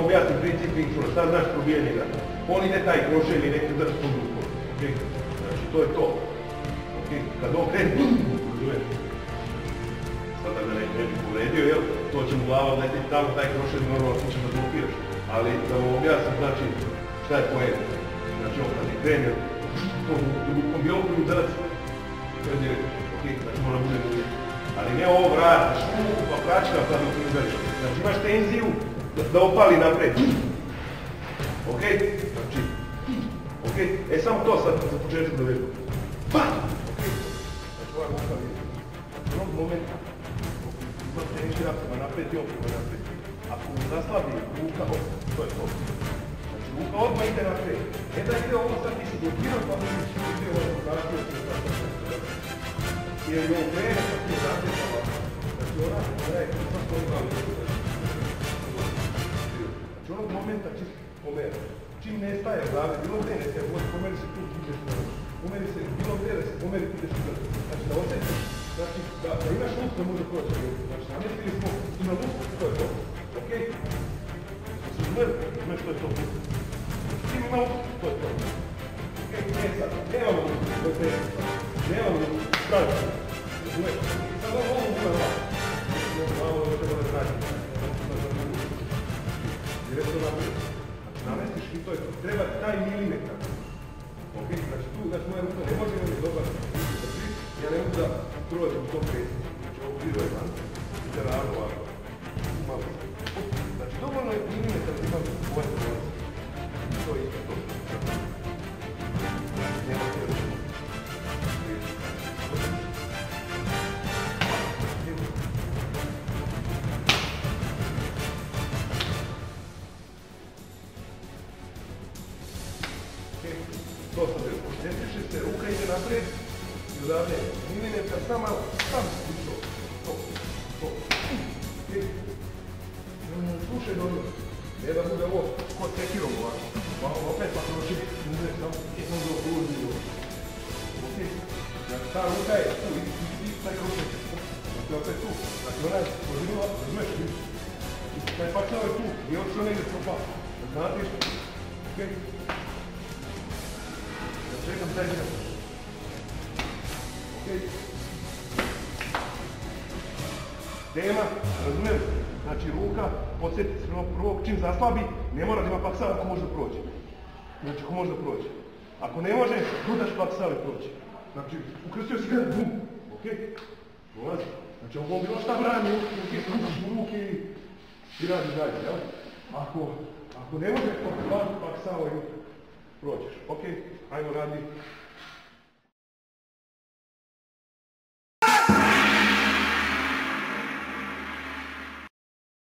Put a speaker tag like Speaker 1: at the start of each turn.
Speaker 1: vam objasnim princip Wingtsuna, šta znaš probijanje ga. On ide taj krošaj ili neki udar s tom rukom. Znači, to je to. Kad on krene, sad da ga ne bi povredio, jel? To će mu glava letiti tamo, taj krošaj normalno ti će da blokiraš. Ali da vam objasnim, znači, šta je poen. Znači, on kad je krenio, tom rukom bi okoli udarac, znači mora bude uvijek. Ali ne ovo vratiš, pa pračka pa dok ne udariš. Znači imaš tenziju da opali napred. Ok? Znači, ok? Samo to sad za početak da vedu. Bam! Ok? Znači ova ruka je. U ovom momentu, ima tenzija prema napred i prema napred. Ako mu zaslabi ruka, to je to. Znači ruka odmah ide napred. Da ide ovo sad ti si blokirao, pa mi će ide ovo vratio se i tako. Jer je ovo krene kad ti je zapretala. Znači ona je kuća svoji glavi. Znači onog momenta čim pomera. Čim nestaje glave, bilo gdje nestaje, pomeri se tu, ideš na ruku. Pomeri se, bilo gdje da se pomeri, ideš na ruku. Znači da osjetiš, znači da imaš luk da može proći. Znači namestili smo i na luk, to je to. Ok? Znači se umrli, znaš što je to. Čim ima luk, to je to. Ok, ne sad, nemamo luk, to je te. Nemamo luk, pravi. Sad ovo bude lak. Malo ovo treba da zrađe. Direktno naprijed. Znači namestiš i to je to. Treba taj milimetar. Ok, znači tu, znači moja ruka ne može imati dobar ja ne mogu da prođem u tom presu. Znači ovo priro je van. I da ravno ovako. Malo. Znači dovoljno je milimetar da imam ovaj prolaz. To je isto to. Nema tijelo. To sam bilo. Ne piše se, ruka ide naprijed i odavde milimetar sam to. To. Slušaj dobro. Ne da bude ovo kod sekirom ovako. Opet pa kroči. Samo do kruži. Ok. Znači ta ruka je tu i taj kročaj. Znači opet tu. Znači ona je poživila, razumeš ti. Taj pačao je tu i on što ne ide stopa. Znatiš? Ok. Čekam taj dio. Ok. Tema, razumijem? Znači ruka, podsjetite se prvog čim zaslabi, ne mora da ima paksal ako može da prođe. Znači ako može da prođe. Ako ne može, dodaš paksal i prođe. Znači ukrstio si ga, bum. Ok? Dolazi. Znači ovo bilo šta brani, u ruke i radi dalje, jel? Ako ne može, to paksal i prođeš. Ok? Ajmo radi.